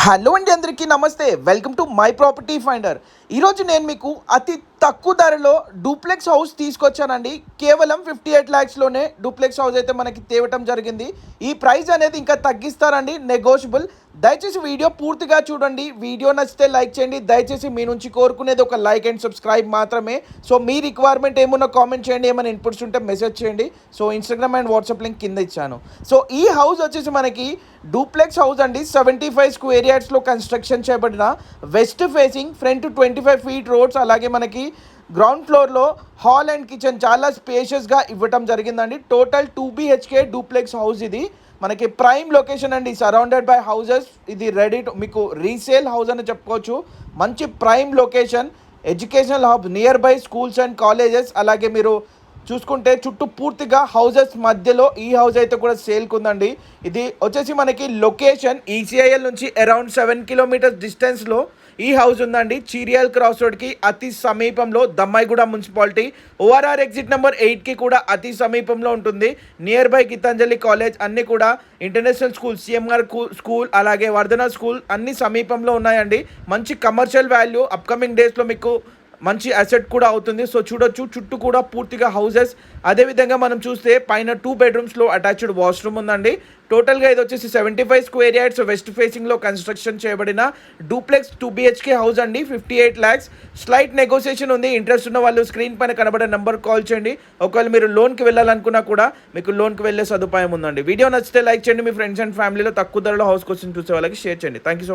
Hello అండి, అందరికీ నమస్తే. Welcome to my property finder. ఈరోజు నేను మీకు అతి తక్కువ ధరలో డూప్లెక్స్ హౌస్ తీసుకొచ్చానండి. కేవలం 58 lakhsలోనే డూప్లెక్స్ హౌస్ అయితే మనకి తేవటం జరిగింది. ఈ ప్రైస్ అనేది ఇంకా తగ్గిస్తారండి, నెగోషియబుల్. దయచేసి వీడియో పూర్తిగా చూడండి. వీడియో నచ్చితే లైక్ చేయండి. దయచేసి మీ నుంచి కోరుకునేది ఒక లైక్ అండ్ సబ్స్క్రైబ్ మాత్రమే. సో మీ రిక్వైర్మెంట్ ఏమున్నా కామెంట్ చేయండి, ఏమైనా ఇన్పుట్స్ ఉంటే మెసేజ్ చేయండి. So Instagram and WhatsApp link కింద ఇచ్చాను. సో ఈ హౌస్ వచ్చేసి మనకి డూప్లెక్స్ హౌస్ అండి. 75 square yardsలో కన్స్ట్రక్షన్ చేయబడిన west facing, front 25 feet roads, అలాగే మనకి గ్రౌండ్ ఫ్లోర్లో హాల్ అండ్ కిచెన్ చాలా స్పేషియస్గా ఇవ్వటం జరిగిందండి. Total 2 BHK duplex house. ఇది మనకి ప్రైమ్ లొకేషన్ అండి, సరౌండెడ్ బై హౌజెస్. ఇది రెడీ మీకు రీసేల్ హౌస్ అని చెప్పుకోవచ్చు. మంచి prime location, educational hub, near by schools and colleges. అలాగే మీరు చూసుకుంటే చుట్టూ పూర్తిగా హౌజెస్ మధ్యలో ఈ హౌస్ అయితే కూడా సేల్కి ఉందండి. ఇది వచ్చేసి మనకి లొకేషన్ ఈసీఐఎల్ నుంచి అరౌండ్ 7 kilometers డిస్టెన్స్లో ఈ హౌస్ ఉందండి. చీరియల్ క్రాస్ రోడ్కి అతి సమీపంలో, Dammaiguda municipality ORR exit number 8కి కూడా అతి సమీపంలో ఉంటుంది. నియర్ బై గీతాంజలి కాలేజ్, అన్నీ కూడా ఇంటర్నేషనల్ స్కూల్, CMR స్కూల్, అలాగే వర్ధన స్కూల్ అన్ని సమీపంలో ఉన్నాయండి. మంచి కమర్షియల్ వాల్యూ అప్కమింగ్ డేస్లో మీకు మంచి అసెట్ కూడా అవుతుంది. సో చూడొచ్చు, చుట్టూ కూడా పూర్తిగా హౌసెస్. అదేవిధంగా మనం చూస్తే పైన 2 bedrooms అటాచ్డ్ వాష్రూమ్ ఉందండి. టోటల్గా ఇది వచ్చేసి 75 square yards వెస్ట్ ఫేసింగ్లో కన్స్ట్రక్షన్ చేయబడిన డూప్లెక్స్ 2 BHK హౌస్ అండి. 58 lakhs. స్లైట్ నెగోసియేషన్ ఉంది. ఇంట్రెస్ట్ ఉన్న వాళ్ళు స్క్రీన్ పైన కనబడే నెంబర్ కాల్ చేయండి. ఒకవేళ మీరు లోన్కి వెళ్ళాలనుకున్నా కూడా మీకు లోన్కి వెళ్ళే సదుపాయం ఉందండి. వీడియో నచ్చితే లైక్ చేయండి. మీ ఫ్రెండ్స్ అండ్ ఫ్యామిలీలో తక్కువ ధరలో హౌస్ కోసం చూసే వాళ్ళకి షేర్ చేయండి. Thank you so much.